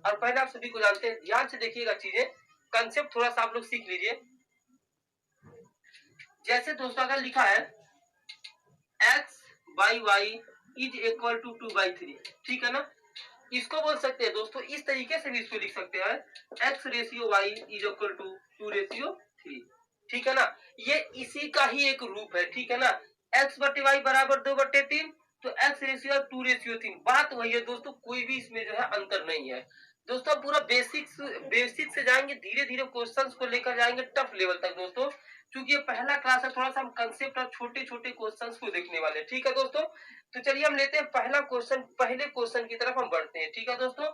और पहले आप सभी को जानते हैं, ध्यान से देखिएगा चीजें, कंसेप्ट थोड़ा सा आप लोग सीख लीजिए। जैसे दोस्तों अगर लिखा है X by Y is equal to 2/3, ठीक है ना, इसको बोल सकते हैं दोस्तों, इस तरीके से भी इसको लिख सकते हैं, X ratio Y is equal to 2/3, ठीक है ना। ये इसी का ही एक रूप है, ठीक है ना। एक्स बटे वाई बराबर 2/3, तो एक्स रेशियो 2/3, बात वही है दोस्तों, कोई भी इसमें जो है अंतर नहीं है दोस्तों। पूरा बेसिक से जाएंगे, धीरे धीरे क्वेश्चंस को लेकर जाएंगे टफ लेवल तक दोस्तों, क्योंकि ये पहला क्लास है, थोड़ा सा हम कंसेप्ट और छोटे छोटे क्वेश्चंस को देखने वाले हैं, ठीक है दोस्तों। तो चलिए हम लेते हैं पहला क्वेश्चन, पहले क्वेश्चन की तरफ हम बढ़ते हैं, ठीक है दोस्तों।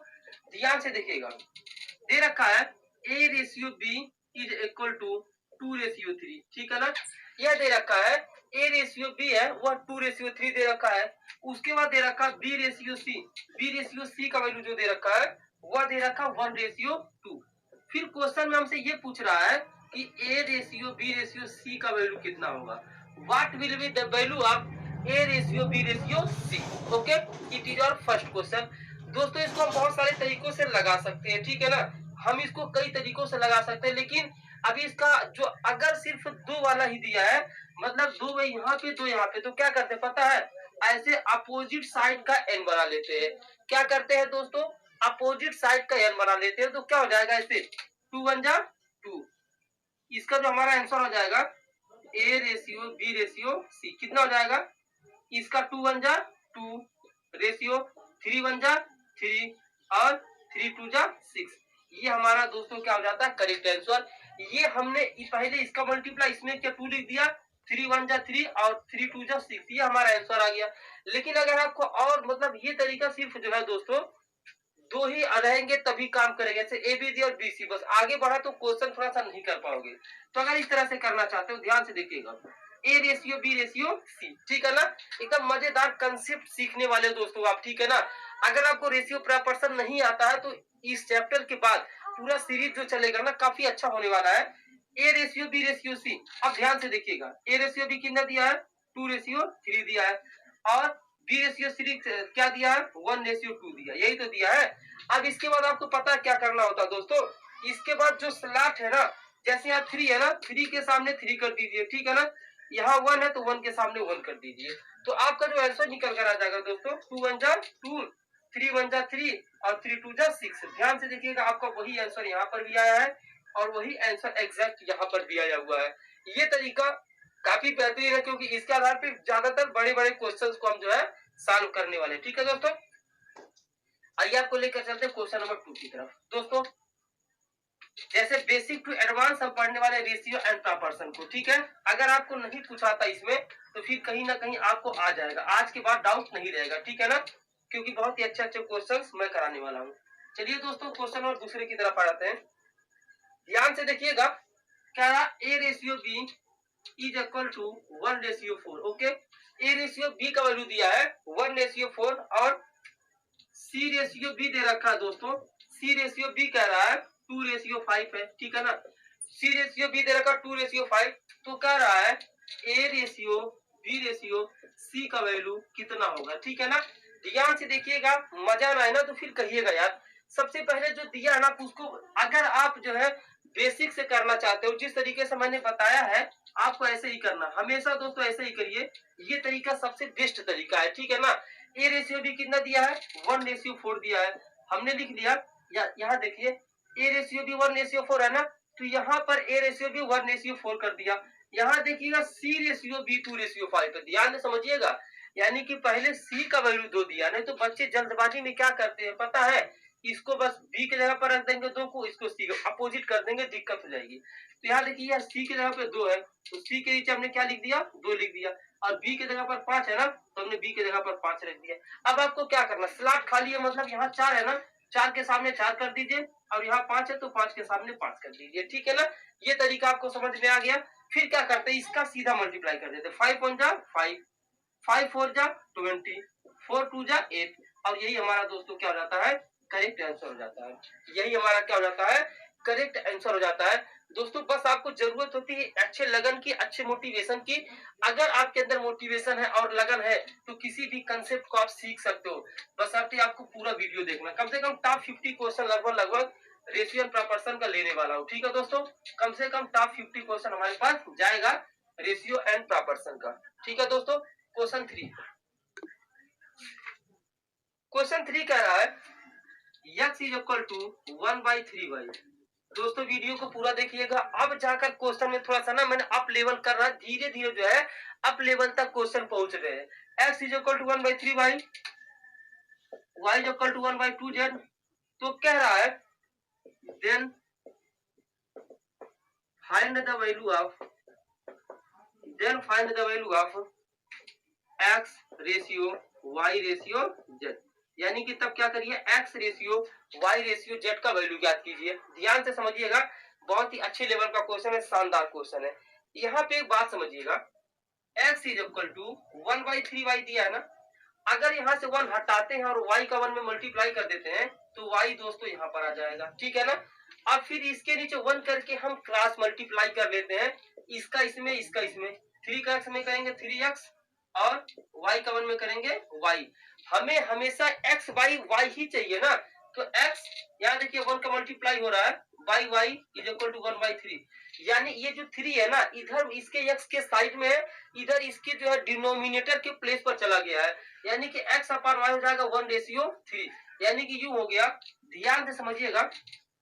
ध्यान से देखिएगा, दे रखा है a ratio b is equal to 2/3, ठीक है ना। यह दे रखा है a रेशियो b है वह 2/3 दे रखा है। उसके बाद दे रखा b रेशियो c का वैल्यू जो दे रखा है वह दे रखा 1/2। फिर क्वेश्चन में हमसे ये पूछ रहा है कि a ratio b ratio c का वैल्यू कितना होगा, what will be the value of a ratio b ratio c। Okay, it is our first question दोस्तों। इसको हम बहुत सारे तरीकों से लगा सकते हैं, ठीक है ना, हम इसको कई तरीकों से लगा सकते हैं, लेकिन अभी इसका जो अगर सिर्फ दो वाला ही दिया है, मतलब दो यहाँ पे दो यहाँ पे, तो क्या करते हैं पता है, ऐसे अपोजिट साइड का एन बना लेते हैं। क्या करते हैं दोस्तों, अपोजिट साइड का एन बना लेते हैं, तो क्या हो जाएगा इससे 2 1 जा 2। इसका जो हमारा आंसर हो जाएगा A ratio B ratio C, कितना हो जाएगा इसका 2 1 जा 2 रेशियो 3 1 जा 3 और 3 2 जा 6। ये हमारा दोस्तों क्या हो जाता है करेक्ट आंसर। ये हमने पहले इसका मल्टीप्लाई इसमें क्या 2 लिख दिया, 3 1 जा 3 और 3 2 जा 6, ये हमारा आंसर आ गया। लेकिन अगर आपको और मतलब ये तरीका सिर्फ जो है दोस्तों दो ही रहेंगे तभी काम करेंगे, जैसे ए बी डी और बी सी, बस आगे बढ़ा तो क्वेश्चन थोड़ा सा नहीं कर पाओगे। तो अगर इस तरह से करना चाहते हो ध्यान से देखिएगा, A ratio B ratio C, ठीक है ना, एकदम मजेदार कंसेप्ट सीखने वाले दोस्तों आप, ठीक है ना। अगर आपको रेशियो प्रॉपर्शन नहीं आता है तो इस चैप्टर के बाद पूरा सीरीज जो चलेगा ना काफी अच्छा होने वाला है। A ratio B ratio C, अब ध्यान से देखिएगा, ए रेशियो बी कितना दिया है 2/3 दिया है, और बी रेशियो सी क्या दिया है 1/2 दिया, यही तो दिया है। अब इसके बाद आपको पता है क्या करना होता है दोस्तों, इसके बाद जो स्लैट है ना, जैसे यहाँ 3 है ना, 3 के सामने 3 कर दीजिए, ठीक है ना, यहाँ 1 है तो 1 के सामने 1 कर दीजिए, तो आपका जो आंसर निकल कर आ जाएगा दोस्तों 2 1 जा 2, 3 1 जा 3 और 3 2 जा 6। ध्यान से देखिएगा, आपका वही आंसर यहाँ पर भी आया है और वही आंसर एग्जैक्ट यहाँ पर भी आया हुआ है। ये तरीका काफी बेहतरीन है, क्योंकि इसके आधार पर ज्यादातर बड़े बड़े क्वेश्चन को हम जो है सॉल्व करने वाले, ठीक है दोस्तों। आइए आपको लेकर चलते हैं क्वेश्चन नंबर 2 की तरफ दोस्तों। जैसे बेसिक टू एडवांस हम पढ़ने वाले रेशियो एंड प्रॉपर्शन को, ठीक है। अगर आपको नहीं पूछा था इसमें तो फिर कहीं ना कहीं आपको आ जाएगा, आज के बाद डाउट नहीं रहेगा, ठीक है ना, क्योंकि बहुत ही अच्छे अच्छे क्वेश्चंस मैं कराने वाला हूँ। चलिए दोस्तों क्वेश्चन नंबर दूसरे की तरफ आ जाते हैं, ध्यान से देखिएगा। क्या रहा, A ratio B is equal to 1/4। Okay, A ratio B का वैल्यू दिया है 1/4 और सी रेशियो बी दे रखा है दोस्तों, सी रेशियो बी कह रहा है 2/5 है, ठीक है ना। सी रेशियो बी दे रखा 2/5, तो कह रहा है A ratio B ratio C का वैल्यू कितना होगा, ठीक है ना। ध्यान से देखिएगा, मजा ना है ना तो फिर कहिएगा यार। सबसे पहले जो दिया है ना उसको अगर आप जो है बेसिक से करना चाहते हो, जिस तरीके से मैंने बताया है आपको ऐसे ही करना, हमेशा दोस्तों ऐसे ही करिए, ये तरीका सबसे बेस्ट तरीका है, ठीक है ना। ए रेशियो भी कितना दिया है 1/4 दिया है, हमने लिख दिया। यहाँ देखिए ए रेशियो भी 1/4 है ना, तो यहाँ पर ए रेशियो भी 1/4 कर दिया। यहाँ देखिएगा सी रेशियो भी 2/5 है, ध्यान से समझिएगा, यानी कि पहले सी का वैल्यू 2 दिया, नहीं तो बच्चे जल्दबाजी में क्या करते हैं पता है, इसको बस बी के जगह पर रख देंगे 2 को, इसको सी अपोजिट कर देंगे, दिक्कत हो जाएगी। तो यहाँ देखिए यार सी की जगह पे 2 है तो सी के नीचे हमने क्या लिख दिया 2 लिख दिया, और बी के जगह पर 5 है ना तो हमने बी के जगह पर 5 रख दिया। अब आपको क्या करना, स्लॉट खाली है, मतलब यहाँ 4 है ना, 4 के सामने 4 कर दीजिए, और यहाँ 5 है तो 5 के सामने 5 कर दीजिए, ठीक है ना। ये तरीका आपको समझ में आ गया। फिर क्या करते हैं, इसका सीधा मल्टीप्लाई कर देते, 5 1 जा 5, 5 4 जा 20, 4 2 जा 8, और यही हमारा दोस्तों क्या हो जाता है करेक्ट आंसर हो जाता है। यही हमारा क्या हो जाता है करेक्ट आंसर हो जाता है। दोस्तों बस आपको जरूरत होती है अच्छे लगन की, अच्छे मोटिवेशन की। अगर आपके अंदर मोटिवेशन है और लगन है तो किसी भी कंसेप्ट को आप सीख सकते हो। बस आपको पूरा वीडियो देखना, कम से कम टॉप 50 क्वेश्चन लगभग रेशियो एंड प्रोपोर्शन का लेने वाला हूँ। ठीक है दोस्तों, कम से कम टॉप 50 क्वेश्चन हमारे पास जाएगा रेशियो एंड प्रोपोर्शन का। ठीक है दोस्तों, क्वेश्चन 3। क्वेश्चन 3 कह रहा है x is equal to 1/3y। दोस्तों वीडियो को पूरा देखिएगा। अब जाकर क्वेश्चन में थोड़ा सा ना मैंने अप लेवल कर रहा है, धीरे धीरे जो है अप लेवल तक क्वेश्चन पहुंच रहे हैं। x is equal to 1/3y, y is equal to 1/2z। तो कह रहा है then find the value of x ratio y ratio z। यानी कि तब क्या करिए, x ratio y ratio z का वैल्यू ज्ञात कीजिए। ध्यान से समझिएगा, बहुत ही अच्छे लेवल का क्वेश्चन है, शानदार क्वेश्चन है। यहाँ पे एक बात समझिएगा, x is equal to 1/3y दिया है ना, अगर यहाँ से 1 हटाते हैं और y का 1 में मल्टीप्लाई कर देते हैं तो y दोस्तों यहाँ पर आ जाएगा। ठीक है ना। अब फिर इसके नीचे 1 करके हम क्रॉस मल्टीप्लाई कर लेते हैं, इसका इसमें इसका इसमें। 3 का x में करेंगे 3x और y का 1 में करेंगे y। हमें हमेशा x बाई y ही चाहिए ना, तो x यहाँ देखिए 1 का मल्टीप्लाई हो रहा है by y is equal to 1/3। यानी ये जो 3 है ना, इधर इसके x के साइड में है, इधर इसके जो है डिनोमिनेटर के प्लेस पर चला गया है। यानी कि x अपान y हो जाएगा 1/3। यानी कि यू हो गया। ध्यान से समझिएगा,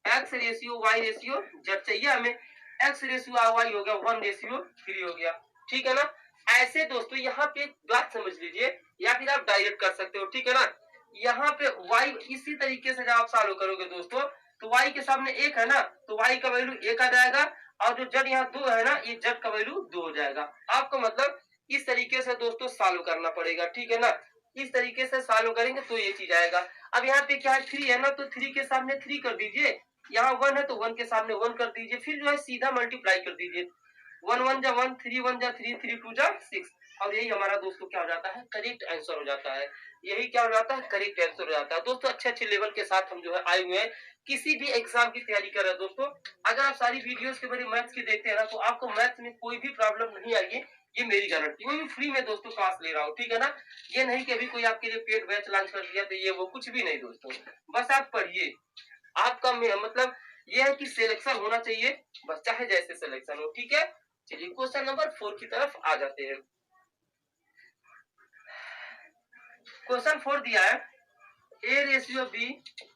x रेशियो y रेशियो जब चाहिए हमें, x रेशियो y हो गया 1/3 हो गया। ठीक है ना। ऐसे दोस्तों यहाँ पे एक बात समझ लीजिए, या फिर आप डायरेक्ट कर सकते हो। ठीक है ना। यहाँ पे y इसी तरीके से जब आप सॉल्व करोगे दोस्तों, तो y के सामने 1 है ना, तो y का वैल्यू 1 आ जाएगा, और जो z यहाँ 2 है ना, ये z का वैल्यू 2 हो जाएगा। आपको मतलब इस तरीके से दोस्तों सॉल्व करना पड़ेगा। ठीक है ना, इस तरीके से सॉल्व करेंगे तो ये चीज आएगा। अब यहाँ पे क्या है, 3 है ना, तो 3 के सामने 3 कर दीजिए, यहाँ 1 है तो 1 के सामने 1 कर दीजिए, फिर जो है सीधा मल्टीप्लाई कर दीजिए। 1 1 जा 1, 3 1 जा 3, 3 2 जा 6, और यही हमारा दोस्तों क्या हो जाता है, करेक्ट आंसर हो जाता है। यही क्या हो जाता है, करेक्ट आंसर हो जाता है। दोस्तों अच्छे अच्छे लेवल के साथ हम जो है आए हुए हैं, किसी भी एग्जाम की तैयारी कर रहे हैं दोस्तों। अगर आप सारी वीडियोस के बारे मैथ्स की देखते हैं ना, तो आपको मैथ्स में कोई भी प्रॉब्लम नहीं आएगी, ये मेरी गारंटी। वो भी फ्री में दोस्तों क्लास ले रहा हूँ। ठीक है ना, ये नहीं कि अभी कोई आपके लिए पेड बैच लॉन्च कर दिया तो ये वो कुछ भी नहीं दोस्तों। बस आप पढ़िए, आपका मतलब ये है कि सिलेक्शन होना चाहिए, बस चाहे जैसे सिलेक्शन हो। ठीक है, चलिए क्वेश्चन नंबर 4 की तरफ आ जाते हैं। क्वेश्चन 4 दिया है a ratio b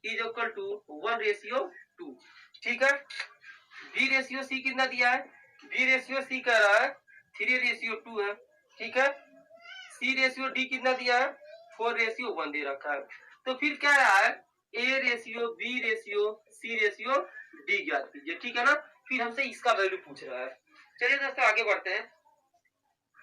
is equal to 1/2। ठीक है, b रेशियो c कितना दिया है, b रेशियो c कह रहा है 3/2 है। ठीक है, c रेशियो d कितना दिया है, 4/1 दे रखा है। तो फिर क्या रहा है, a ratio b ratio c ratio d ज्ञात कीजिए। ठीक है ना, फिर हमसे इसका वैल्यू पूछ रहा है। चलिए दोस्तों आगे बढ़ते हैं।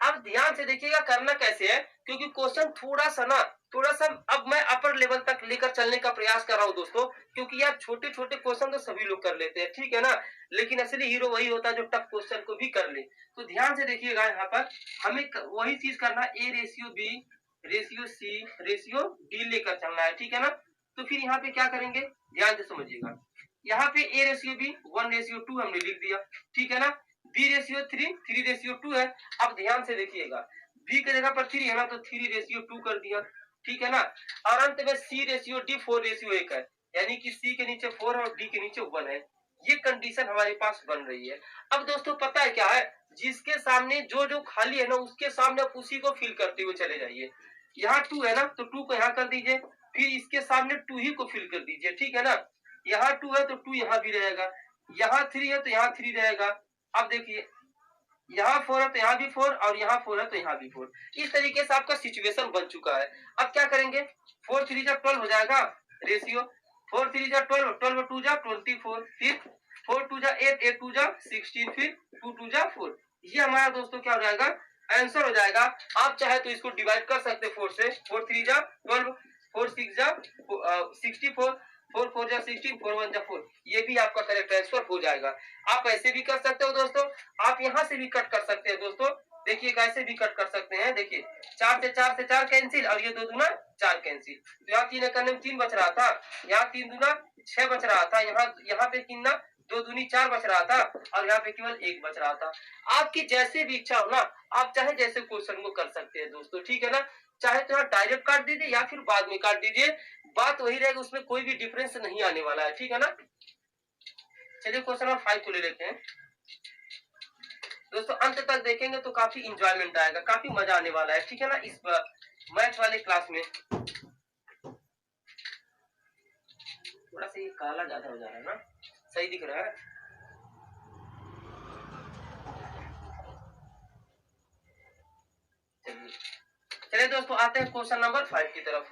अब ध्यान से देखिएगा करना कैसे है, क्योंकि क्वेश्चन थोड़ा सा अब मैं अपर लेवल तक लेकर चलने का प्रयास कर रहा हूँ दोस्तों, क्योंकि यार छोटे छोटे क्वेश्चन तो सभी लोग कर लेते हैं। ठीक है ना, लेकिन असली हीरो वही होता है जो टफ क्वेश्चन को भी कर ले। तो ध्यान से देखिएगा, यहाँ पर हमें वही चीज करना है, A ratio B ratio C ratio D लेकर चलना है। ठीक है ना, तो फिर यहाँ पे क्या करेंगे, ध्यान से समझिएगा। यहाँ पे ए रेशियो बी 1/2 हमने लिख दिया। ठीक है ना, बी रेशियो 3/2 है। अब ध्यान से देखिएगा, बी की जगह पर 3 है ना, तो 3/2 कर दिया। ठीक है ना, और अंत में सी रेशियो डी 4/1 है, यानी कि सी के नीचे 4 और डी के नीचे 1 है। ये कंडीशन हमारे पास बन रही है। अब दोस्तों पता है क्या है, जिसके सामने जो जो खाली है ना, उसके सामने आप उसी को फिल करते हुए चले जाइए। यहाँ 2 है ना, तो 2 को यहाँ कर दीजिए, फिर इसके सामने 2 ही को फिल कर दीजिए। ठीक है ना, यहाँ 2 है तो 2 यहाँ भी रहेगा, यहाँ 3 है तो यहाँ 3 रहेगा। अब देखिए, यहाँ 4 है तो यहाँ भी 4, और यहाँ 4 है तो यहाँ भी 4। इस तरीके से आपका सिचुएशन बन चुका है। अब क्या करेंगे, 4 3 जा 12 हो जाएगा रेशियो, 4 3 जा 12, 12 2 जा 24, फिर 4 2 जा 8, 8 2 जा 16, फिर 2 2 जा 4। ये हमारा दोस्तों क्या हो जाएगा, आंसर हो जाएगा। आप चाहे तो इसको डिवाइड कर सकते 4 से, 4 3 जा 12, 4 6 जा 64, 4 4 जा 16, 4 1 जा 4। ये भी आपका करेक्ट आंसर हो जाएगा। आप ऐसे भी कर सकते हो दोस्तों, आप यहाँ से भी कट कर सकते हैं दोस्तों। देखिए कैसे भी कट कर सकते हैं, देखिए 4 से 4 कैंसिल, और ये 2 दूना 4 कैंसिल, तो यहाँ 3 करने में 3 बच रहा था, यहाँ 3 दूना 6 बच रहा था, यहाँ पे कितना 2 दूनी 4 बच रहा था और यहाँ पे केवल 1 बच रहा था। आपकी जैसे भी इच्छा हो ना, आप चाहे जैसे क्वेश्चन को कर सकते हैं दोस्तों, ठीक है ना। चाहे तो यहाँ डायरेक्ट काट दीजिए या फिर बाद में काट दीजिए, बात वही रहेगी, उसमें कोई भी डिफरेंस नहीं आने वाला है, ठीक है ना। चलिए क्वेश्चन नंबर 5 को ले लेते हैं दोस्तों। अंत तक देखेंगे तो काफी इंजॉयमेंट आएगा, काफी मजा आने वाला है, ठीक है ना, इस मैथ वाले क्लास में। थोड़ा सा ये काला ज्यादा हो जा रहा है ना, सही दिख रहा है। चलिए दोस्तों आते हैं क्वेश्चन नंबर 5 की तरफ।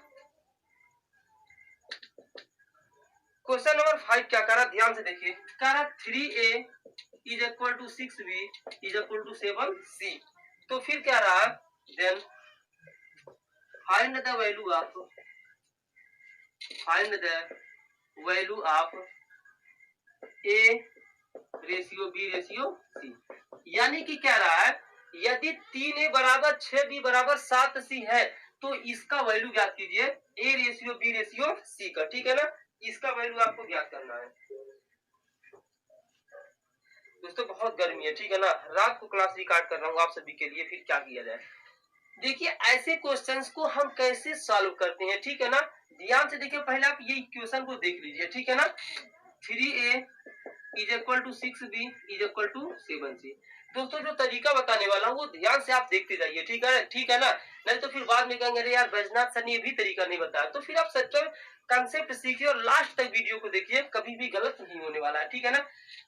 क्वेश्चन नंबर 5 क्या कह रहा, ध्यान से देखिए। कह रहा 3a is equal to 6b is equal to 7c। तो फिर क्या रहा, then find the value of a ratio b ratio c। यानी कि क्या रहा है, यदि 3a बराबर 6b बराबर 7c है तो इसका वैल्यू ज्ञात कीजिए a ratio b ratio c का, ठीक है ना। इसका वैल्यू आपको ज्ञात करना है दोस्तों। बहुत गर्मी है, ठीक है ना, रात को क्लास रिकॉर्ड कर रहा हूँ आप सभी के लिए, फिर क्या किया जाए। देखिए ऐसे क्वेश्चंस को हम कैसे सॉल्व करते हैं, ठीक है ना। ध्यान से देखिए, पहले आप ये इक्वेशन को देख लीजिए, ठीक है ना। 3a is equal to 6b is equal to 7c। दोस्तों जो तरीका बताने वाला हूँ वो ध्यान से आप देखते जाइए, ठीक है ना। नहीं तो फिर बाद में कहेंगे अरे यार बैजनाथ सर ने ये भी तरीका नहीं बताया। तो फिर आप सच में कंसेप्ट सीखिए और लास्ट तक वीडियो को देखिए, कभी भी गलत नहीं होने वाला है, ठीक है ना।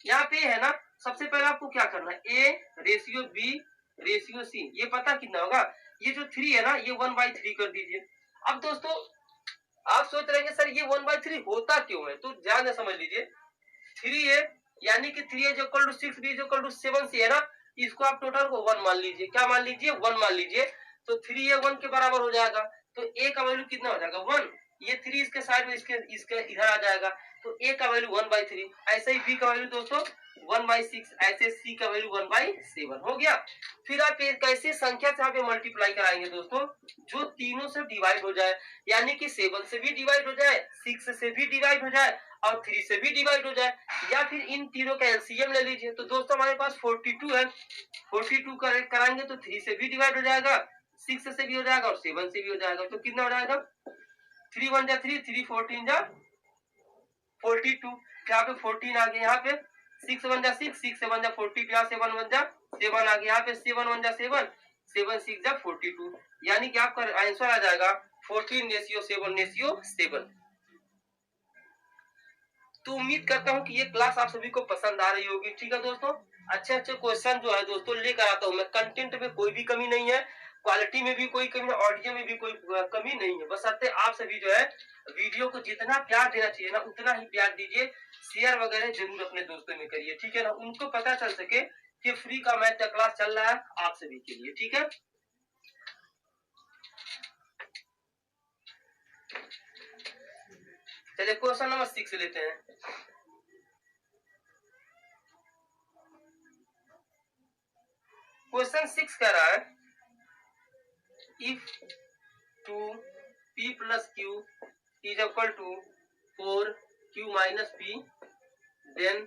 यहाँ पे है ना, सबसे पहले आपको क्या करना है, a ratio b ratio c, ये पता कितना होगा, ये जो 3 है ना, ये 1/3 कर दीजिए। अब दोस्तों आप सोच रहे हैं सर ये 1/3 होता क्यों है, तो ध्यान से समझ लीजिए। 3a यानी कि 3a is equal to 6b is equal to 7c है ना, इसको आप टोटल को 1 मान लीजिए। क्या मान लीजिए, 1 मान लीजिए। तो 3a 1 के बराबर हो जाएगा, तो a का वैल्यू कितना हो जाएगा 1। ये 3 इसके साइड में इसके इधर आ जाएगा, तो a का वैल्यू 1/3। ऐसे ही b का वैल्यू दोस्तों 1/6, ऐसे c का वैल्यू 1/7 हो गया। फिर आप कैसे संख्या से यहाँ पे मल्टीप्लाई कराएंगे दोस्तों, जो तीनों से डिवाइड हो जाए, यानी कि 7 से भी डिवाइड हो जाए, 6 से भी डिवाइड हो जाए और 3 से भी डिवाइड हो जाए, या फिर इन तीनों का एलसीएम ले लीजिए। तो दोस्तों हमारे पास 42 है, 42 कराएंगे तो 3 से भी डिवाइड हो जाएगा, 6 से भी हो जाएगा और 7 से भी हो जाएगा। तो कितना हो जाएगा, 3 1 जा 3, 3 14 जा 42। यहाँ पे 14 आ गया, यहाँ पे 6 1 जा 6, 6 7 जा 40, यहाँ 7 1 जा 7 आ गया, यहाँ पे 7 1 जा 7, 7 6 जा 42। यानी कि आपका आंसर आ जाएगा 14 रेशियो 7 रेशियो 7। तो उम्मीद करता हूँ कि ये क्लास आप सभी को पसंद आ रही होगी, ठीक है दोस्तों। अच्छे अच्छे क्वेश्चन जो है दोस्तों लेकर आता हूँ मैं, कंटेंट में कोई भी कमी नहीं है, क्वालिटी में भी कोई कमी, ऑडियो में भी कोई कमी नहीं है। बस आप सभी जो है वीडियो को जितना प्यार देना चाहिए ना उतना ही प्यार दीजिए, शेयर वगैरह जरूर अपने दोस्तों में करिए, ठीक है ना, उनको पता चल सके कि फ्री का मैथ का क्लास चल रहा है आप सभी के लिए, ठीक है। चलिए क्वेश्चन नंबर 6 लेते हैं। क्वेश्चन 6 कह रहा है if 2p plus q is equal to 4q minus p, then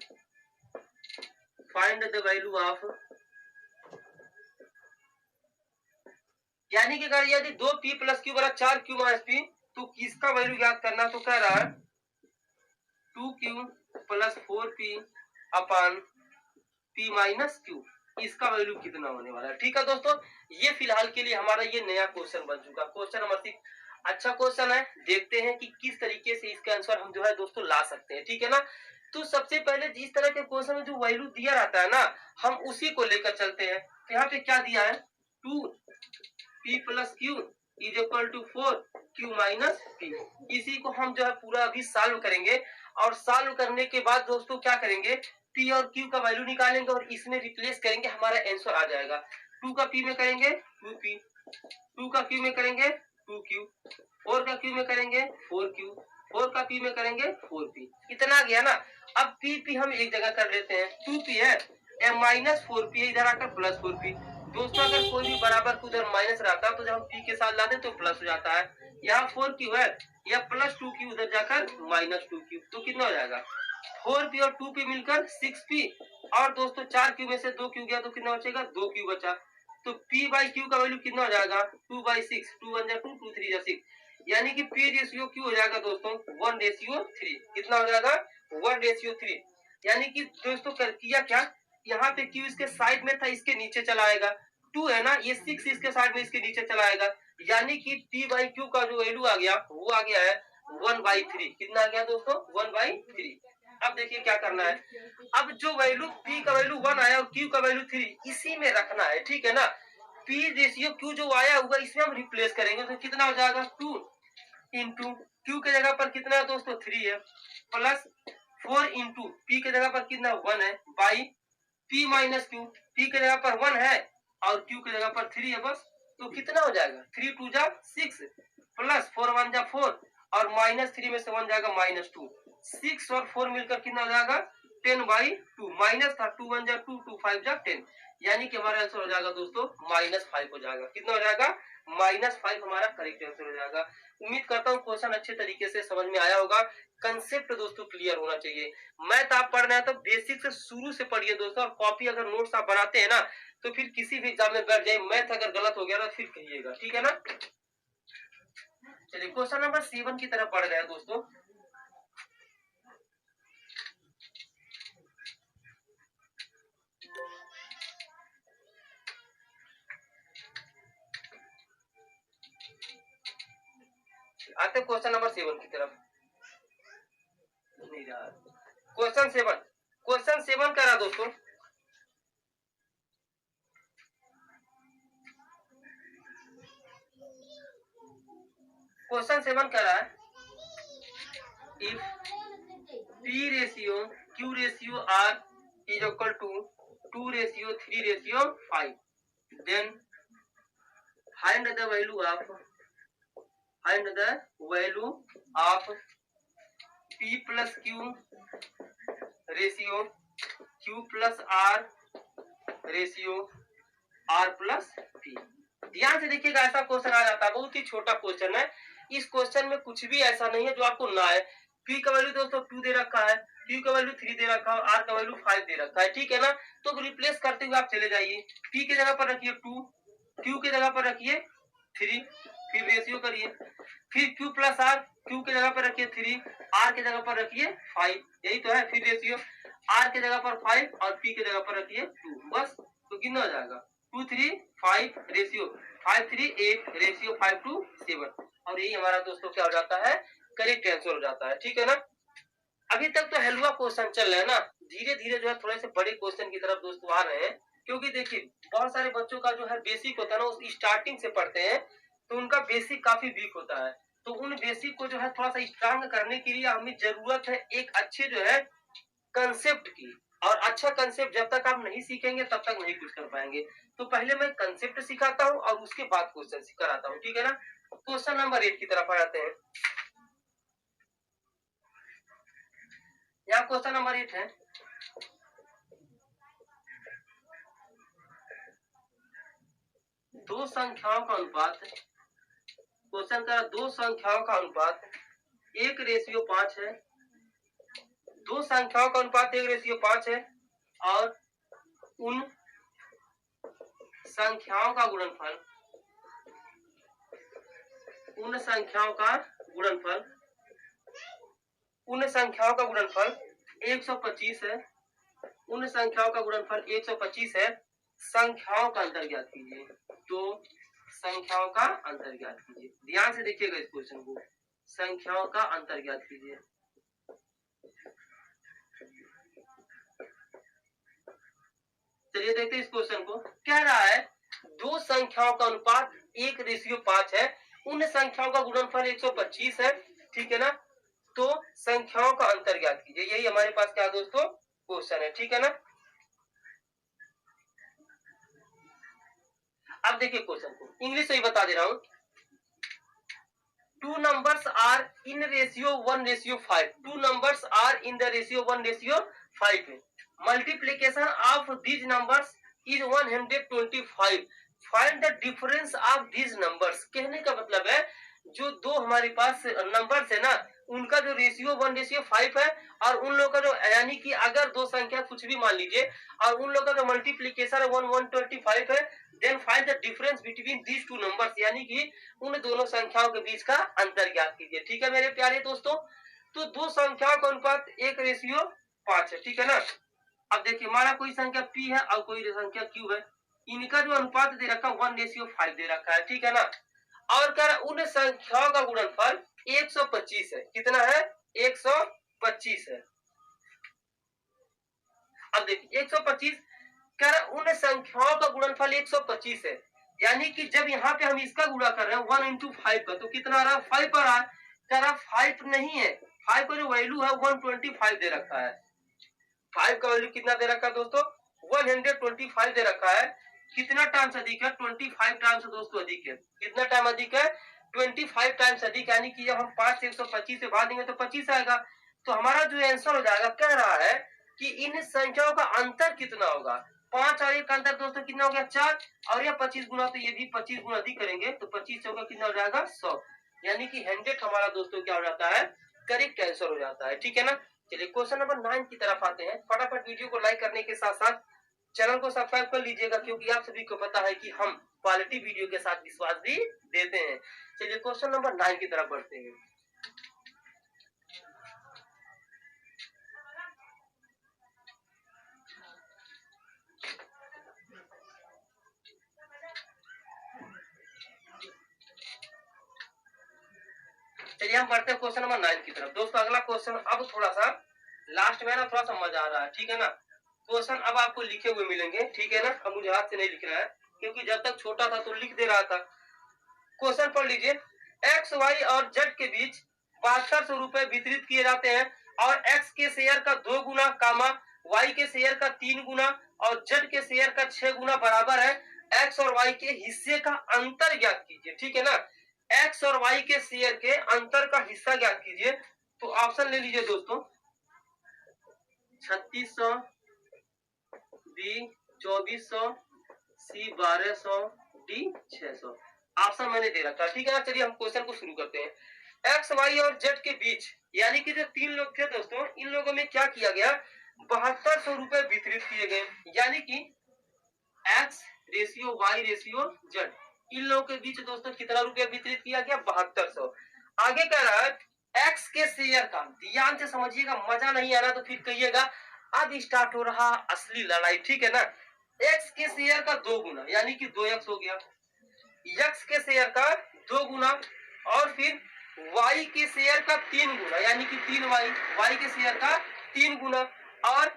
find the value of, यानी कि अगर यदि 2p plus q बराबर 4q minus p तो किसका वैल्यू ज्ञात करना। तो कह रहा है 2q plus 4p अपन p minus q, इसका वैल्यू कितना होने वाला है, ठीक है दोस्तों। ये फिलहाल के लिए हमारा ये नया क्वेश्चन बन चुका, क्वेश्चन नंबर 6 अच्छा क्वेश्चन है। देखते हैं कि किस तरीके से इसका आंसर हम जो है दोस्तों ला सकते हैं, ठीक है ना। तो सबसे पहले जिस तरह के क्वेश्चन में जो वैल्यू दिया रहता है ना, हम उसी को लेकर चलते हैं। तो यहाँ पे क्या दिया है, 2p plus q is equal to 4q minus p। इसी को हम जो है पूरा अभी सॉल्व करेंगे, और सॉल्व करने के बाद दोस्तों क्या करेंगे, p और q का वैल्यू निकालेंगे और इसमें रिप्लेस करेंगे, हमारा आंसर आ जाएगा। 2 का p में करेंगे 2p, 2 का q में करेंगे 2q, 4 का q में करेंगे 4q, 4 का p में करेंगे 4p। इतना गया ना। अब p हम एक जगह कर लेते हैं, 2p है माइनस 4p इधर आकर प्लस 4p। दोस्तों अगर कोई भी बराबर को उधर माइनस रहता तो जब हम p के साथ लाते तो प्लस हो जाता है। यहाँ 4q है, या प्लस 2q उधर जाकर माइनस 2q, तो कितना हो जाएगा 4p और 2p मिलकर 6p, और दोस्तों 4q में से 2q गया तो कितना बचेगा, 2q बचा। तो p बाई q का वैल्यू कितना हो जाएगा, 2/6, 2 1 जा 2, 2 3 जा 6, यानी कि p रेशियो q हो जाएगा दोस्तों 1:3। कितना हो जाएगा, 1:3। यानी कि दोस्तों किया क्या, यहाँ पे q इसके साइड में था, इसके नीचे चला आएगा, 2 है ना, ये 6 इसके साइड में इसके नीचे चला आएगा, यानी कि p बाई q का जो वैल्यू आ गया वो आ गया है 1/3। कितना आ गया दोस्तों, 1/3। अब देखिए क्या करना है, अब जो वैल्यू p का वैल्यू 1 आया और q का वैल्यू 3, इसी में रखना है, ठीक है ना। p रेशियो q जो आया हुआ इसमें हम रिप्लेस करेंगे, तो कितना हो जाएगा, 2 इंटू q के जगह पर कितना है दोस्तों 3 है, प्लस 4 इंटू p के जगह पर कितना 1 है, by p minus q, p के जगह पर 1 है और q के जगह पर 3 है बस। तो कितना हो जाएगा, 3 2 जा 6, प्लस 4 1 जा 4, और माइनस 3 में से 1 जाएगा -2, 6 और 4 मिलकर कितना हो जाएगा 10/2, माइनस था 2 1 जा 2, 2 5 जा 10, यानी कि हमारा आंसर हो जाएगा दोस्तों -5 हो जाएगा। कितना हो जाएगा, -5 हमारा करेक्ट आंसर हो जाएगा। उम्मीद करता हूँ क्वेश्चन अच्छे तरीके से समझ में आया होगा, कंसेप्ट दोस्तों क्लियर होना चाहिए। मैथ आप पढ़ रहे हैं तो बेसिक से शुरू से पढ़िए दोस्तों, और कॉपी अगर नोट्स आप बनाते हैं ना तो फिर किसी भी एग्जाम में बैठ जाए, मैथ अगर गलत हो गया ना फिर कहिएगा, ठीक है ना। चलिए क्वेश्चन नंबर 7 की तरफ बढ़ गए दोस्तों। आते क्वेश्चन नंबर 7 की तरफ। क्वेश्चन 7 करा दोस्तों, क्वेश्चन 7 करा है, if p ratio q ratio r is equal to 2:3:5, then find the value of p plus q ratio q plus r ratio r plus p। ध्यान से देखिएगा, ऐसा क्वेश्चन आ जाता है, बहुत ही छोटा क्वेश्चन है। इस क्वेश्चन में कुछ भी ऐसा नहीं है जो आपको ना है। p का वैल्यू दोस्तों 2 दे रखा है, q का वैल्यू 3 दे रखा है और r का वैल्यू 5 दे रखा है, ठीक है ना। तो रिप्लेस करते हुए आप चले जाइए, p के जगह पर रखिए 2, q के जगह पर रखिए 3, फिर रेशियो करिए, फिर q प्लस r, q के जगह पर रखिए 3, r के जगह पर रखिए 5, यही तो है, फिर रेशियो r के जगह पर 5 और p के जगह पर रखिए 2, बस। तो कितना हो जाएगा 2 3 5 रेशियो 5 3 8 रेशियो 5 to 7, और यही हमारा दोस्तों क्या हो जाता है, करेक्ट आंसर हो जाता है, ठीक है ना। अभी तक तो हलवा क्वेश्चन चल रहा है ना, धीरे धीरे जो है थोड़े से बड़े क्वेश्चन की तरफ दोस्तों आ रहे हैं, क्योंकि देखिए बहुत सारे बच्चों का जो है बेसिक होता है ना, उस स्टार्टिंग से पढ़ते हैं तो उनका बेसिक काफी वीक होता है। तो उन बेसिक को जो है थोड़ा सा स्ट्रांग करने के लिए हमें जरूरत है एक अच्छे जो है कंसेप्ट की, और अच्छा कंसेप्ट जब तक आप नहीं सीखेंगे तब तक नहीं कुछ कर पाएंगे। तो पहले मैं कंसेप्ट सिखाता हूँ और उसके बाद क्वेश्चन कराता हूँ, ठीक है ना। क्वेश्चन नंबर 8 की तरफ आ जाते हैं। यहाँ क्वेश्चन नंबर 8 है, दो संख्याओं का अनुपात, क्वेश्चन का दो संख्याओं का अनुपात 1:5 है, दो संख्याओं का अनुपात 1:5 है, और उन संख्याओं का गुणनफल, उन संख्याओं का गुणनफल 125 है, उन संख्याओं का गुणनफल 125 है। संख्याओं का अंतर ज्ञात कीजिए, तो संख्याओं का अंतर ज्ञात कीजिए। ध्यान से देखिएगा इस क्वेश्चन को, संख्याओं का अंतर ज्ञात कीजिए। चलिए देखते हैं इस क्वेश्चन को, कह रहा है दो संख्याओं का अनुपात 1:5 है, उन संख्याओं का गुणनफल 125 है, ठीक है ना। तो संख्याओं का अंतर ज्ञात कीजिए, यही हमारे पास क्या दोस्तों क्वेश्चन है, ठीक है ना। अब देखिए क्वेश्चन को इंग्लिश से ही बता दे रहा हूं। Two numbers are in ratio 1:5. Two numbers are in the ratio 1:5. Multiplication of these numbers is 125. Find the difference of these numbers. कहने का मतलब है जो दो हमारे पास नंबर्स है ना, उनका जो रेशियो 1:5 है और उन लोगों का जो यानी कि अगर दो संख्या कुछ भी मान लीजिए और उन लोगों का मल्टीप्लीकेशन 125 है, then find the difference between these two numbers, यानी कि उन दोनों संख्याओं के बीच का अंतर ज्ञात कीजिए। ठीक है मेरे प्यारे दोस्तों, तो दो संख्याओं का अनुपात 1:5 है। ठीक है ना। अब देखिए हमारा कोई संख्या p है और कोई संख्या q है, इनका जो अनुपात दे रखा है 1:5 दे रखा है। ठीक है ना। और कह रहा उन संख्याओं का गुणनफल 125 है। कितना है? 125 है। अब देखिए 125 कह रहा उन संख्याओं का गुणनफल 125 है, यानी कि जब यहाँ पे हम इसका गुणा कर रहे हैं 1 into 5 का, तो कितना आ रहा है? 5 पर आ रहा है। कह रहा 5 नहीं है, 5 का जो वैल्यू है 125 दे रखा है। 5 का वैल्यू कितना दे रखा है दोस्तों? 125 दे रखा है। कितना टाइम्स अधिक है? 25 टाइम्स दोस्तों अधिक है। कितना टाइम अधिक है? 25 टाइम्स अधिक, यानी कि जब हम 5 से 125 से भाग देंगे तो 25 आएगा। तो हमारा जो आंसर हो जाएगा, कह रहा है कि इन संख्याओं का अंतर कितना होगा? 5 और 1 का अंतर दोस्तों कितना हो गया? 4, और यह 25 गुना, तो ये भी 25 गुना अधिक करेंगे तो 25 चौका कितना हो जाएगा? 100, यानी कि 100 हमारा दोस्तों क्या हो जाता है? करेक्ट आंसर हो जाता है। ठीक है ना। चलिए क्वेश्चन नंबर 9 की तरफ आते हैं। फटाफट वीडियो को लाइक करने के साथ साथ चैनल को सब्सक्राइब कर लीजिएगा, क्योंकि आप सभी को पता है कि हम क्वालिटी वीडियो के साथ विश्वास भी देते हैं। चलिए क्वेश्चन नंबर 9 की तरफ बढ़ते हैं। चलिए हम बढ़ते हैं क्वेश्चन नंबर 9 की तरफ। दोस्तों अगला क्वेश्चन अब थोड़ा सा लास्ट में ना थोड़ा सा मजा आ रहा है। ठीक है ना। क्वेश्चन अब आपको लिखे हुए मिलेंगे। ठीक है ना। अब मुझे हाथ से नहीं लिखना है, क्योंकि जब तक छोटा था तो लिख दे रहा था। क्वेश्चन पढ़ लीजिए। एक्स वाई और जेड के बीच 7200 रुपए वितरित किए जाते हैं और एक्स के शेयर का 2 गुना कामा वाई के शेयर का 3 गुना और जेड के शेयर का 6 गुना बराबर है एक्स और वाई के हिस्से का अंतर ज्ञात कीजिए। ठीक है ना। एक्स और वाई के शेयर के अंतर का हिस्सा ज्ञात कीजिए। तो ऑप्शन ले लीजिए दोस्तों, 3600, बी 2400, सी 1200, डी 600। ऑप्शन मैंने दे रखा है। ठीक है ना। चलिए हम क्वेश्चन को शुरू करते हैं। एक्स वाई और जेड के बीच, यानी कि जो 3 लोग थे दोस्तों, इन लोगों में क्या किया गया? 7200 रुपए वितरित किए गए, यानी कि X ratio Y ratio Z, इन लोगों के बीच दोस्तों कितना रुपया वितरित किया गया? 7200। आगे कह रहा है एक्स के शेयर का, ध्यान से समझिएगा, मजा नहीं आ रहा तो फिर कहिएगा अब स्टार्ट हो रहा असली लड़ाई। ठीक है ना। एक्स के शेयर का 2 गुना, यानी कि 2x हो गया। एक्स के शेयर का 2 गुना और फिर वाई के शेयर का 3 गुना, यानी कि 3y, वाई के शेयर का 3 गुना और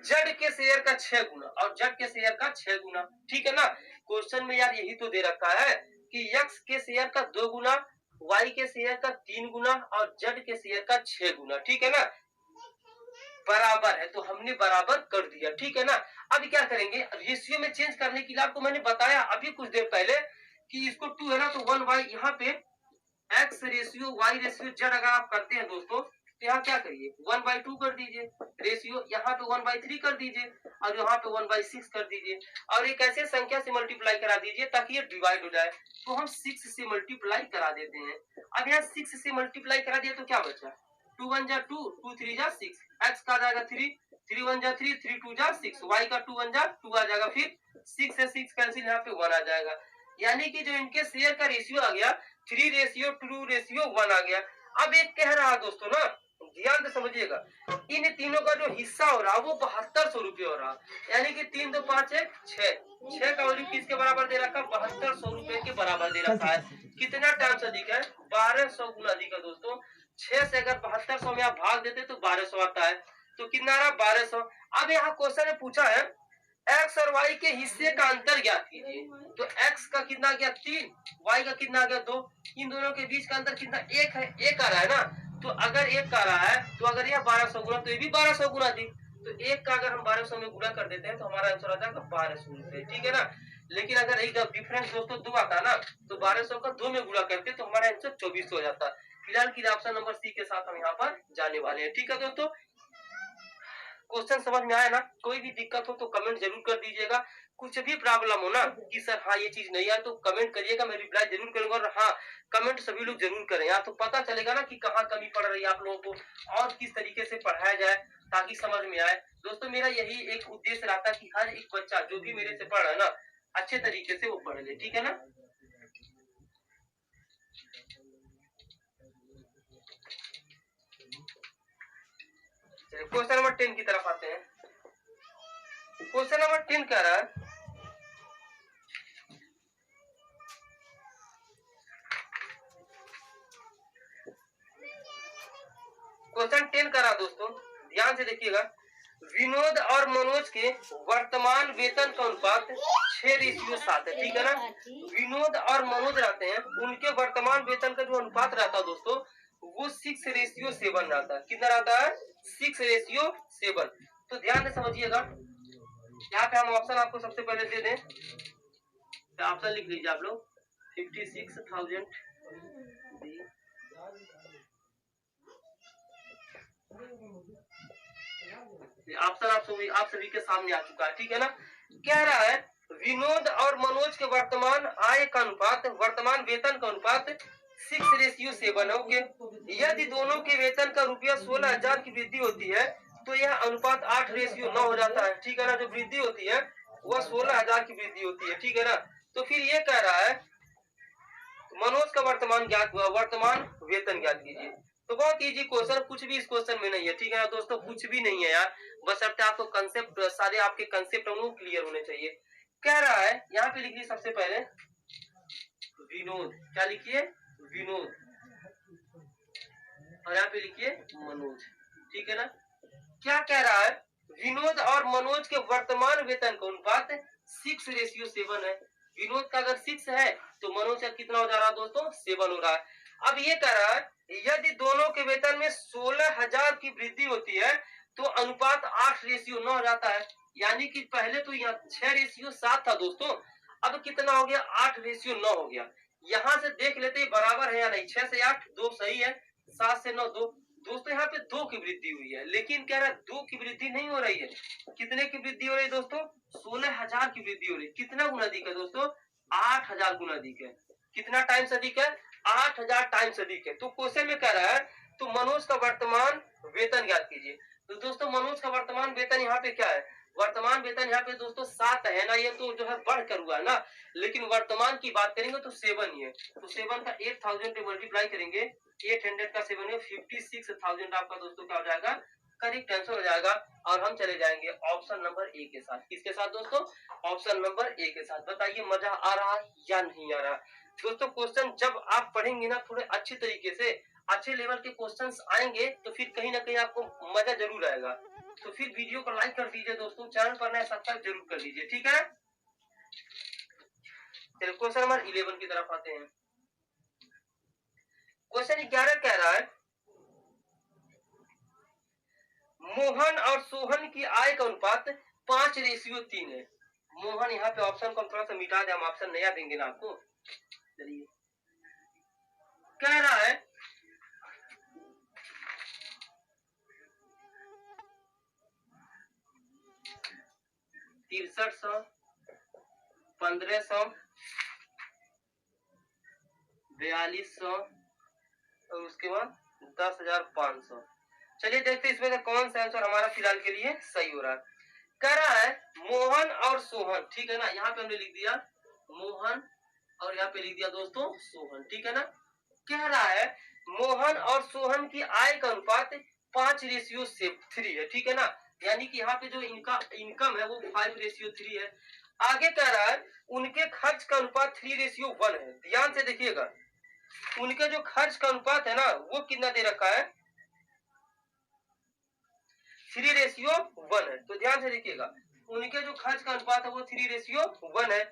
जेड के शेयर का 6 गुना और जेड के शेयर का 6 गुना। ठीक है ना। क्वेश्चन में यार यही तो दे रखा है कि एक्स के शेयर का 2 गुना, वाई के शेयर का 3 गुना और जेड के शेयर का 6 गुना। ठीक है ना। बराबर है, तो हमने बराबर कर दिया। ठीक है ना। अब क्या करेंगे? रेशियो में चेंज करने के लिए आपको मैंने बताया अभी कुछ देर पहले कि इसको 2 है ना, तो 1y, यहाँ पे X ratio Y ratio Z अगर आप करते हैं दोस्तों, तो यहाँ क्या करिए? 1/2 कर दीजिए। रेशियो यहाँ पे 1/3 कर दीजिए और यहाँ पे 1/6 कर दीजिए और एक ऐसे संख्या से मल्टीप्लाई करा दीजिए ताकि ये डिवाइड हो जाए। तो हम 6 से मल्टीप्लाई करा देते हैं। अब यहाँ 6 से मल्टीप्लाई करा दिया तो क्या बचा? 2 1 जा 2, 2 3 जा 6, एक्स का आ जाएगा 3, 3 1 जा 3, 3 2 जा 6, वाई का 2 1 जा 2 आ जाएगा, फिर 6 से 6 कैंसिल, यहाँ पे 1 आ जाएगा। यानी कि जो इनके शेयर का रेशियो आ गया 3:2:1 आ गया। अब एक कह रहा है दोस्तों ना, ध्यान से समझिएगा, इन तीनों का जो हिस्सा हो रहा है वो 7200 रुपये हो रहा है, यानी कि 3 2 5 1 6 का वैल्यू किसके बराबर दे रखा? 7200 रुपए के बराबर दे रखा है। कितना टाइम्स अधिक है? 1200 गुना अधिक है दोस्तों। 6 से अगर 7200 में आप भाग देते तो 1200 आता है, तो कितना आ रहा? 1200। अब यहाँ क्वेश्चन में पूछा है एक्स और वाई के हिस्से का अंतर ज्ञात कीजिए। तो एक्स का कितना गया? 3, वाई का कितना गया? 2। इन दोनों के बीच का अंतर कितना? 1 है। 1 आ रहा है ना, तो अगर 1 आ रहा है तो अगर यह 1200 गुना तो ये भी 1200 गुना थी, तो 1 का अगर हम 1200 में गुना कर देते हैं तो हमारा आंसर आ जाएगा 1200 रुपए। ठीक है ना। लेकिन अगर एक डिफरेंस दोस्तों 2 आता ना, तो 1200 का 2 में गुना करते तो हमारा आंसर 2400 हो जाता। फिलहाल की ऑप्शन नंबर सी के साथ हम यहाँ पर जाने वाले हैं। ठीक है दोस्तों, क्वेश्चन समझ में आया ना? कोई भी दिक्कत हो तो कमेंट जरूर कर दीजिएगा। कुछ भी प्रॉब्लम हो ना कि सर हाँ ये चीज नहीं आया, तो कमेंट करिएगा, मैं रिप्लाई जरूर करूंगा। और हाँ, कमेंट सभी लोग जरूर करें यार, तो पता चलेगा ना कि कहाँ कमी पड़ रही है आप लोगों को और किस तरीके से पढ़ाया जाए, ताकि समझ में आए। दोस्तों मेरा यही एक उद्देश्य रहता है कि हर एक बच्चा जो भी मेरे से पढ़ रहा है ना, अच्छे तरीके से वो पढ़ ले, ठीक है ना। क्वेश्चन नंबर 10 की तरफ आते हैं। क्वेश्चन नंबर 10 कह रहा है, क्वेश्चन 10 कह रहा दोस्तों, ध्यान से देखिएगा। विनोद और मनोज के वर्तमान वेतन का अनुपात 6:7 है, ठीक है ना। विनोद और मनोज रहते हैं, उनके वर्तमान वेतन का जो अनुपात रहता है दोस्तों, वो 6:7 रहता है। कितना रहता है? 6:7। तो ध्यान से समझिएगा, यहाँ पे हम ऑप्शन आपको सबसे पहले दे दें, तो ऑप्शन लिख लीजिए आप लोग। 56,000 ऑप्शन आप सभी के सामने आ चुका है, ठीक है ना। कह रहा है विनोद और मनोज के वर्तमान आय का अनुपात, वर्तमान वेतन का अनुपात 6:7 है। ओके, यदि दोनों के वेतन का रुपया 16,000 की वृद्धि होती है तो यह अनुपात 8:9 हो जाता है, ठीक है ना। जो वृद्धि होती है वह 16,000 की वृद्धि होती है, ठीक है ना। तो फिर ये कह रहा है मनोज का वर्तमान वेतन ज्ञात कीजिए। तो बहुत इजी क्वेश्चन, कुछ भी इस क्वेश्चन में नहीं है, ठीक है ना दोस्तों, कुछ भी नहीं है यार, बस अब आपको कंसेप्ट, सारे आपके कंसेप्ट क्लियर होने चाहिए। कह रहा है यहाँ पे लिखिए सबसे पहले विनोद, क्या लिखिए? विनोद, और यहाँ पे लिखिए मनोज, ठीक है ना। क्या कह रहा है? विनोद और मनोज के वर्तमान वेतन का अनुपात 6:7 है। विनोद का अगर 6 है तो मनोज का कितना हो जा रहा है दोस्तों? 7 हो रहा है। अब ये कह रहा है यदि दोनों के वेतन में 16,000 की वृद्धि होती है तो अनुपात 8:9 हो जाता है। यानी कि पहले तो यहाँ 6:7 था दोस्तों, अब कितना हो गया? 8:9 हो गया। यहाँ से देख लेते हैं बराबर है या नहीं। 6 से 8 2 सही है, 7 से 9 2। दोस्तों यहाँ पे 2 की वृद्धि हुई है, लेकिन कह रहा है 2 की वृद्धि नहीं हो रही है। कितने की वृद्धि हो रही है दोस्तों? 16,000 की वृद्धि हो रही है। कितना गुना अधिक है दोस्तों? 8,000 गुना अधिक है। कितना टाइम्स अधिक है? 8,000 टाइम्स अधिक है। तो क्वेश्चन में कह रहा है तो मनोज का वर्तमान वेतन ज्ञात कीजिए। तो दोस्तों मनोज का वर्तमान वेतन यहाँ पे क्या है? वर्तमान वेतन यहाँ पे दोस्तों 7 है ना, ये तो जो है बढ़कर हुआ है ना, लेकिन वर्तमान की बात करेंगे तो 7 ही है। तो 7 का 8,000 पे मल्टीप्लाई करेंगे, 800 का 7 है 56,000 आपका दोस्तों क्या हो जाएगा? करेक्ट आंसर हो जाएगा। और हम चले जाएंगे ऑप्शन नंबर ए के साथ। किसके साथ दोस्तों? ऑप्शन नंबर ए के साथ। बताइए मजा आ रहा है या नहीं आ रहा? दोस्तों क्वेश्चन जब आप पढ़ेंगे ना थोड़े अच्छे तरीके से, अच्छे लेवल के क्वेश्चंस आएंगे तो फिर कहीं ना कहीं आपको मजा जरूर आएगा। तो फिर वीडियो को लाइक कर दीजिए दोस्तों, चैनल पर नए सब्सक्राइब जरूर कर लीजिए, ठीक है। चलिए क्वेश्चन नंबर 11 की तरफ आते हैं। क्वेश्चन 11 कह रहा है मोहन और सोहन की आय का अनुपात 5:3 है। मोहन, यहाँ पे ऑप्शन को हम थोड़ा सा मिटा दे, हम ऑप्शन नया देंगे ना आपको। चलिए कह रहा है 6300, 1500, 4200 और उसके बाद 10,500। चलिए देखते हैं इसमें से कौन सा आंसर हमारा फिलहाल के लिए सही हो रहा है। कह रहा है मोहन और सोहन, ठीक है ना। यहाँ पे हमने लिख दिया मोहन और यहाँ पे लिख दिया दोस्तों सोहन, ठीक है ना। कह रहा है मोहन और सोहन की आय का अनुपात 5:3 है, ठीक है ना। यानी कि यहाँ पे जो इनका इनकम है वो 5:3 है। आगे कह रहा है उनके खर्च का अनुपात 3:1 है। ध्यान से देखिएगा, उनके जो खर्च का अनुपात है ना वो कितना दे रखा है? 3:1 है। तो ध्यान से देखिएगा, उनके जो खर्च का अनुपात है वो 3:1 है।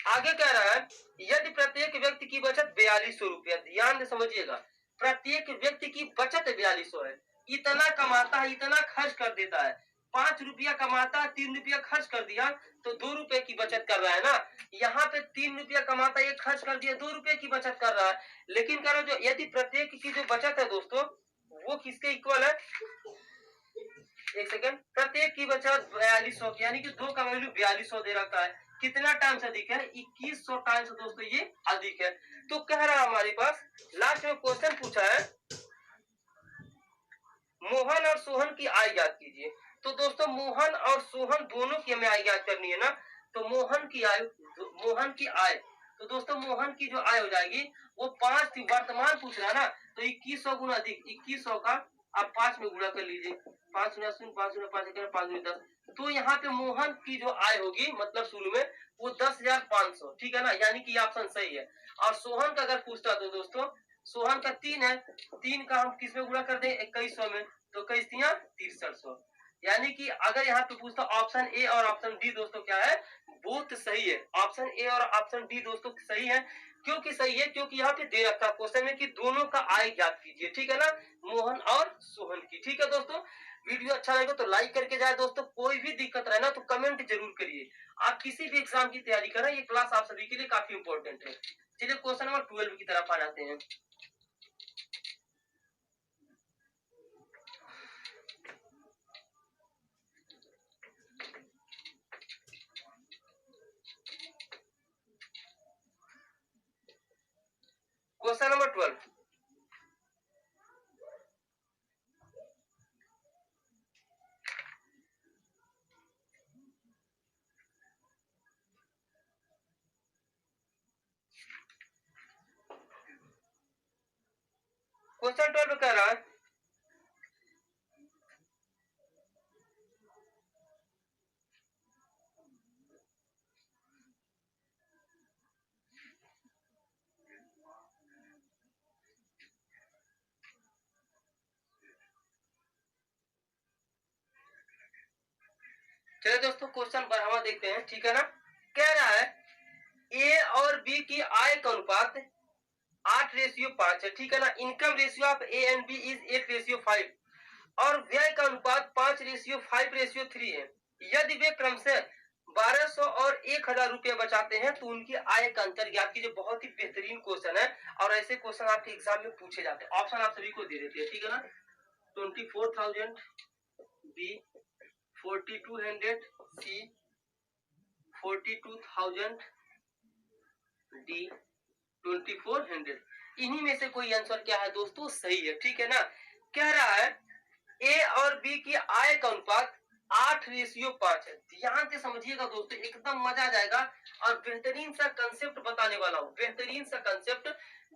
आगे कह रहा है यदि प्रत्येक व्यक्ति की बचत 4200 रुपया, ध्यान से समझिएगा, प्रत्येक व्यक्ति की बचत 4200 है। इतना कमाता है, इतना खर्च कर देता है। 5 रुपया कमाता है, 3 रुपया खर्च कर दिया तो 2 रुपए की बचत कर रहा है ना। यहाँ पे 3 रुपया कमाता है, ये खर्च कर दिया, 2 रुपए की बचत कर रहा है। लेकिन कह रहा जो यदि प्रत्येक की जो बचत है दोस्तों वो किसके इक्वल है? एक सेकंड, प्रत्येक की बचत 4200, यानी कि 2 का वैल्यू 4200 दे रखा है। कितना टाइम्स अधिक है? 2100 टाइम्स दोस्तों ये अधिक है। तो कह रहा है हमारे पास लास्ट में क्वेश्चन पूछा है मोहन और सोहन की आय ज्ञात कीजिए। तो दोस्तों मोहन और सोहन दोनों की हमें आय ज्ञात करनी है ना, तो मोहन की आय, तो दोस्तों मोहन की जो आय हो जाएगी वो 5 थी, वर्तमान पूछ रहा है ना, तो 2100 गुना अधिक 2100 का आप 5 में गुणा कर लीजिए। 5 गुना शून्य, 5 गुना 5 5 गुना 10, तो यहाँ पे मोहन की जो आय होगी मतलब शुरू में वो 10,500, ठीक है ना, यानी कि ऑप्शन सही है। और सोहन का अगर पूछता तो दोस्तों सोहन का 3 है, 3 का हम किस में गुणा कर दें 2100 में, तो 21 यानी कि अगर यहाँ पे पूछता ऑप्शन ए और ऑप्शन डी दोस्तों क्या है, बोथ सही है। ऑप्शन ए और ऑप्शन डी दोस्तों सही है। क्योंकि सही है क्योंकि यहाँ पे दे रखा क्वेश्चन में कि दोनों का आय ज्ञात कीजिए, ठीक है ना, मोहन और सोहन की। ठीक है दोस्तों, वीडियो अच्छा लगे तो लाइक करके जाए दोस्तों, कोई भी दिक्कत रहे ना तो कमेंट जरूर करिए। आप किसी भी एग्जाम की तैयारी करें, ये क्लास आप सभी के लिए काफी इंपॉर्टेंट है। चलिए क्वेश्चन नंबर 12 की तरफ आ जाते हैं। क्वेश्चन नंबर 12, क्वेश्चन 12 कह रहा है चलिए दोस्तों क्वेश्चन बढ़ावा देखते हैं, ठीक है ना। कह रहा है ए और बी की आय का अनुपात 8:5 है, ठीक है ना। Income ratio of A and B is 8:5 और व्यय का अनुपात 5:5:3 है। यदि वे क्रमशः 1200 और 1000 रुपये बचाते हैं तो उनकी आय का अंतर ज्ञात कीजिए। बहुत ही बेहतरीन क्वेश्चन है और ऐसे क्वेश्चन आपके एग्जाम में पूछे जाते हैं। ऑप्शन आप सभी को दे देते हैं, ठीक है ना। 24,000 बी 4200 सी 42,000 डी 2400। इन्हीं में से कोई आंसर क्या है दोस्तों, सही है, ठीक है ना। कह रहा है ए और बी की आय का अनुपात 8:5 है। ध्यान से समझिएगा दोस्तों, एकदम मजा आ जाएगा और बेहतरीन सा कंसेप्ट बताने वाला हूँ। बेहतरीन सा कंसेप्ट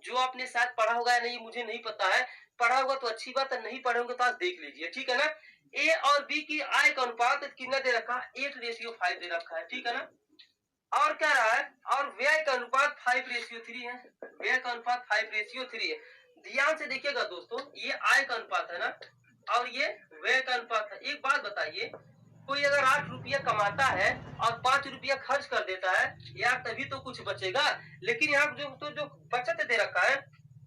जो आपने शायद पढ़ा होगा या नहीं मुझे नहीं पता है, पढ़ा होगा तो अच्छी बात है, नहीं पढ़े होंगे तो आज देख लीजिए, ठीक है ना। ए और बी की आय का अनुपात कितना दे रखा है, 8:5 दे रखा है, ठीक है ना। और क्या रहा है, और व्यय का अनुपात 5:3 है। व्यय का अनुपात 5:3 है। ध्यान से देखिएगा दोस्तों, ये आय का अनुपात है ना और ये व्यय का अनुपात है। एक बात बताइए, कोई अगर 8 रुपया कमाता है और 5 रुपया खर्च कर देता है यार, तभी तो कुछ बचेगा। लेकिन यहाँ जो बचत दे रखा है,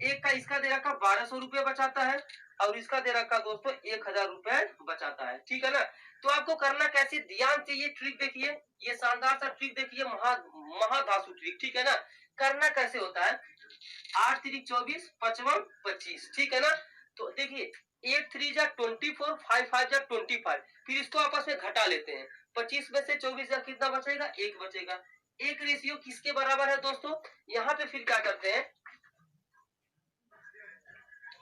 एक का इसका दे रखा 1200 रुपया बचाता है और इसका दे रखा दोस्तों 1000 रुपए बचाता है, ठीक है ना। तो आपको करना कैसे, ध्यान से ये ट्रिक देखिए, ये शानदार सा ट्रिक देखिए, महाधासु ट्रिक, ठीक है ना। करना कैसे होता है, 8 3 24 55 25, ठीक है ना। तो देखिए 8 3 जा 24, 5 5 जा 25, फिर इसको आपस में घटा लेते हैं। 25 में से 24 जा कितना बचेगा, 1 बचेगा। एक रेशियो किसके बराबर है दोस्तों, यहाँ पे फिर क्या करते हैं,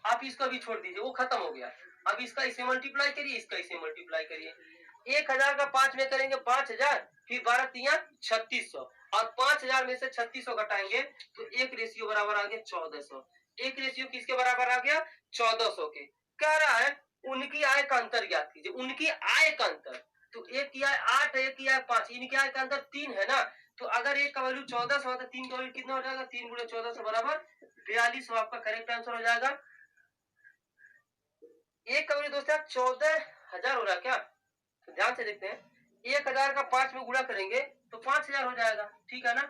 आप इसको भी छोड़ दीजिए, वो खत्म हो गया। अब इसका इसे मल्टीप्लाई करिए, इसका इसे मल्टीप्लाई करिए। 1000 का 5 में करेंगे 5000, फिर 12 तिया 3600 और 5000 में से 3600 घटाएंगे तो एक रेशियो बराबर आ गया 1400। एक रेशियो किसके बराबर आ गया, 1400 के। कह रहा है उनकी आय का अंतर ज्ञात कीजिए। उनकी आय का अंतर, तो एक की आय 8 है, एक की आय 5, इनकी आय का अंतर 3 है ना। तो अगर एक का वैल्यू 1400 है तो 3 का वैल्यू कितना हो जाएगा, 3 गुणे 1400 बराबर 4200। आपका करेक्ट आंसर हो जाएगा। एक का वैल्यू दोस्तों 14,000 हो रहा है क्या, तो ध्यान से देखते हैं। 1000 का 5 में गुणा करेंगे तो 5000 हो जाएगा, ठीक है ना।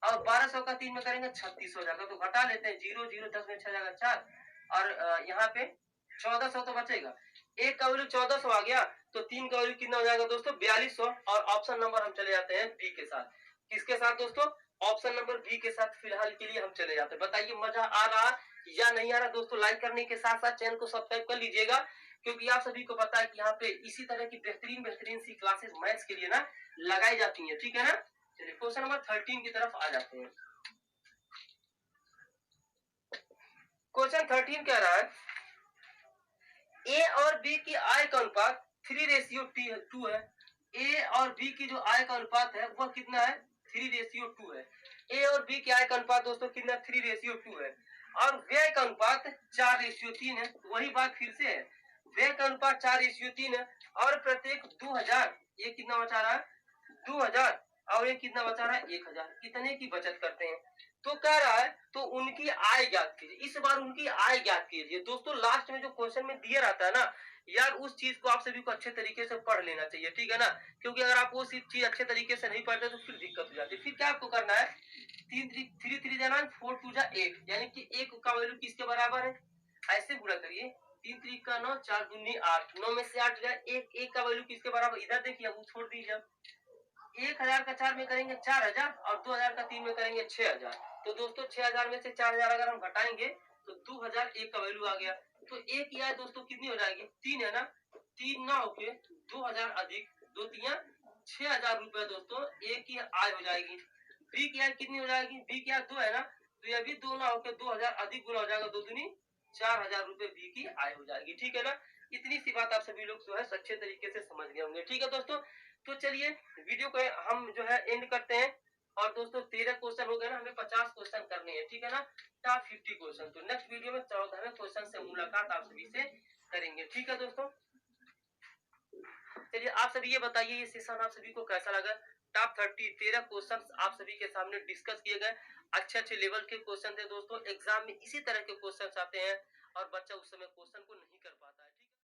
और 1200 का 3 में करेंगे 3600 हो जाएगा। तो घटा लेते हैं, 0 0 10 में 6 जाएगा 4 और यहाँ पे 1400 तो बचेगा। एक का वैल्यू 1400 आ गया तो 3 का वैल्यू कितना हो जाएगा दोस्तों, 4200। और ऑप्शन नंबर हम चले जाते हैं बी के साथ। किसके साथ दोस्तों, ऑप्शन नंबर बी के साथ फिलहाल के लिए हम चले जाते हैं। बताइए मजा आ रहा या नहीं आ रहा दोस्तों। लाइक करने के साथ साथ चैनल को सब्सक्राइब कर लीजिएगा, क्योंकि आप सभी को पता है कि यहाँ पे इसी तरह की बेहतरीन बेहतरीन सी क्लासेस मैथ्स के लिए ना लगाई जाती हैं, ठीक है ना। चलिए क्वेश्चन नंबर 13 की तरफ आ जाते हैं। क्वेश्चन 13 कह रहा है ए और बी की आय का अनुपात 3:2 है। ए और बी की जो आय का अनुपात है वह कितना है? 3:2 है। ए और बी की आय का अनुपात दोस्तों कितना? 3:2 है। और व्यय का अनुपात 4:3 है। वही बात फिर से है, व्यय का अनुपात 4:3 है और प्रत्येक 2000, ये कितना बचा रहा है? 2000 और ये कितना बचा रहा है? 1000। कितने की बचत करते हैं? तो कह रहा है तो उनकी आय ज्ञात कीजिए। इस बार उनकी आय ज्ञात कीजिए। दोस्तों लास्ट में जो क्वेश्चन में दिया रहता है ना यार, उस चीज को आप सभी को अच्छे तरीके से पढ़ लेना चाहिए, ठीक है ना? क्योंकि अगर आप वो चीज अच्छे तरीके से नहीं पढ़ते तो फिर दिक्कत हो जाती है। फिर क्या आपको करना है? 3 3 4 यानी कि एक का वैल्यू किसके बराबर है? ऐसे गुणा करिए। 3 3 9, 4 दूनी 8, 9 में से 8 जाए, एक का वैल्यू किसके बराबर? इधर देखिए, वो छोड़ दीजिए। 1000 का 4 में करेंगे 4000 और 2000 का 3 में करेंगे 6000। तो दोस्तों 6000 में से 4000 अगर हम घटाएंगे तो 2001 का वैल्यू आ गया। तो एक की आय दोस्तों कितनी हो जाएगी? 3 है ना? 3 ना होके 2000 अधिक 2 3 6000 रुपए दोस्तों एक की आय हो जाएगी। बी की आय कितनी हो जाएगी? बी की आय 2 है ना, तो ये भी 2 ना होके 2000 अधिक गुना हो जाएगा, 2 दूनी 4000 रुपए बी की आय हो जाएगी, ठीक है ना? इतनी सी बात आप सभी लोग जो है अच्छे तरीके से समझ गए होंगे, ठीक है दोस्तों? तो चलिए वीडियो को हम जो है एंड करते हैं। और दोस्तों 13 क्वेश्चन हो गए ना, हमें 50 क्वेश्चन करने हैं, ठीक है ना? Top 50 question. तो नेक्स्ट वीडियो में 14वें क्वेश्चन से मुलाकात आप सभी से करेंगे, ठीक है दोस्तों? चलिए आप सभी ये बताइए, ये सेशन आप सभी को कैसा लगा? टॉप 13 क्वेश्चन आप सभी के सामने डिस्कस किए गए। अच्छे अच्छे लेवल के क्वेश्चन थे दोस्तों। एग्जाम में इसी तरह के क्वेश्चन आते हैं और बच्चा उस समय क्वेश्चन को नहीं कर